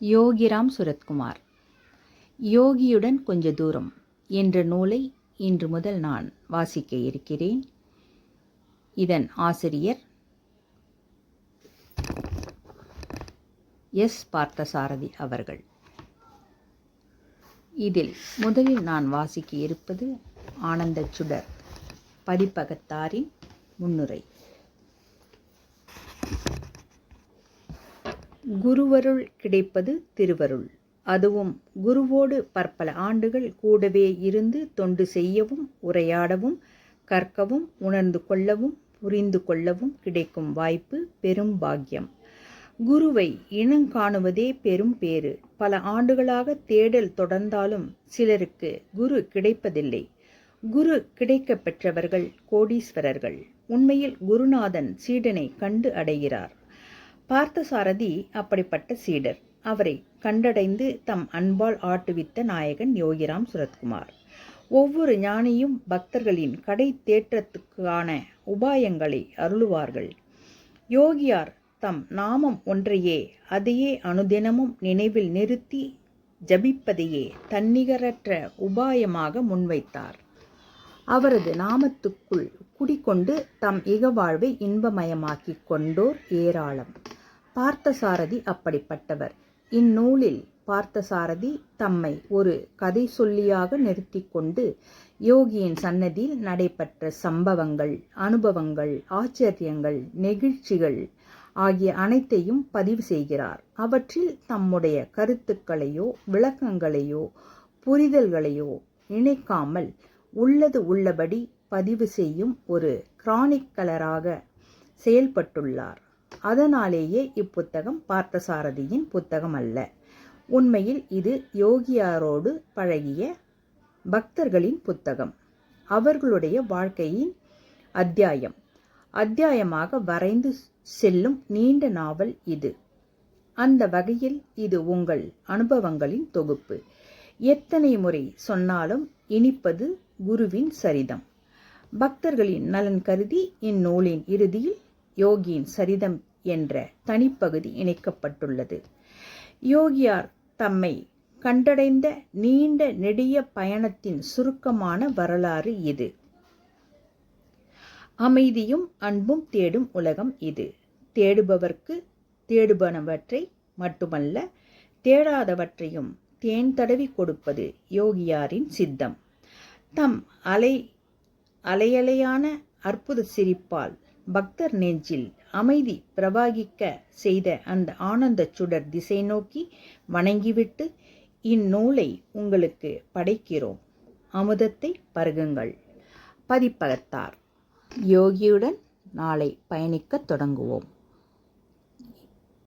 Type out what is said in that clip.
யோகிராம் சுரத்குமார். யோகியுடன் கொஞ்ச தூரம் என்ற நூலை இன்று முதல் நான் வாசிக்க இருக்கிறேன். இதன் ஆசிரியர் எஸ். பார்த்தசாரதி அவர்கள். இதில் முதலில் நான் வாசிக்க இருப்பது ஆனந்த சுடர் பதிப்பகத்தாரின் முன்னுரை. குருவருள் கிடைப்பது திருவருள். அதுவும் குருவோடு பற்பல ஆண்டுகள் கூடவே இருந்து தொண்டு செய்யவும் உரையாடவும் கற்கவும் உணர்ந்து கொள்ளவும் புரிந்து கொள்ளவும் கிடைக்கும் வாய்ப்பு பெரும் பாக்கியம். குருவை இனங்காணுவதே பெரும் பேறு. பல ஆண்டுகளாக தேடல் தொடர்ந்தாலும் சிலருக்கு குரு கிடைப்பதில்லை. குரு கிடைக்க பெற்றவர்கள் கோடீஸ்வரர்கள். உண்மையில் குருநாதன் சீடனை கண்டு அடைகிறார். பார்த்தசாரதி அப்படிப்பட்ட சீடர். அவரை கண்டடைந்து தம் அன்பால் ஆட்டுவித்த நாயகன் யோகிராம் சுரத்குமார். ஒவ்வொரு ஞானியும் பக்தர்களின் கடை தேற்றத்துக்கான உபாயங்களை அருளுவார்கள். யோகியார் தம் நாமம் ஒன்றையே அதையே அனுதினமும் நினைவில் நிறுத்தி ஜபிப்பதையே தன்னிகரற்ற உபாயமாக முன்வைத்தார். அவரது நாமத்துக்குள் குடிக்கொண்டு தம் இகவாழ்வை இன்பமயமாக்கிக் கொண்டோர் ஏராளம். பார்த்தசாரதி அப்படிப்பட்டவர். இந்நூலில் பார்த்தசாரதி தம்மை ஒரு கதை சொல்லியாக நிறுத்தி கொண்டு யோகியின் சன்னதியில் நடைபெற்ற சம்பவங்கள், அனுபவங்கள், ஆச்சரியங்கள், நெகிழ்ச்சிகள் ஆகிய அனைத்தையும் பதிவு செய்கிறார். அவற்றில் தம்முடைய கருத்துக்களையோ விளக்கங்களையோ புரிதல்களையோ இணைக்காமல் உள்ளது உள்ளபடி பதிவு செய்யும் ஒரு கிரானிக்கலராக செயல்பட்டுள்ளார். அதனாலேயே இப்புத்தகம் பார்த்தசாரதியின் புத்தகம் அல்ல. உண்மையில் இது யோகியாரோடு பழகிய பக்தர்களின் புத்தகம். அவர்களுடைய வாழ்க்கையின் அத்தியாயமாக வரைந்து செல்லும் நீண்ட நாவல் இது. அந்த வகையில் இது உங்கள் அனுபவங்களின் தொகுப்பு. எத்தனை முறை சொன்னாலும் இனிப்பது குருவின் சரிதம். பக்தர்களின் நலன் கருதி இந்நூலின் இறுதியில் யோகியின் சரிதம் என்ற தனிப்பகுதி இணைக்கப்பட்டுள்ளது. யோகியார் தம்மை கண்டடைந்த நீண்ட நெடிய பயணத்தின் சுருக்கமான வரலாறு இது. அமைதியும் அன்பும் தேடும் உலகம் இது. தேடுபவர்க்கு தேடுபனவற்றை மட்டுமல்ல தேடாதவற்றையும் தேன் தடவி கொடுப்பது யோகியாரின் சித்தம். தம் அலையலையான அற்புத சிரிப்பால் பக்தர் நெஞ்சில் அமைதி பிரவாகிக்க செய்த அந்த ஆனந்த சுடர் திசை நோக்கி வணங்கிவிட்டு இந்நூலை உங்களுக்கு படைக்கிறோம். அமுதத்தை பருகுங்கள். பதிப்பகத்தார். யோகியுடன் நாளை பயணிக்கத் தொடங்குவோம்.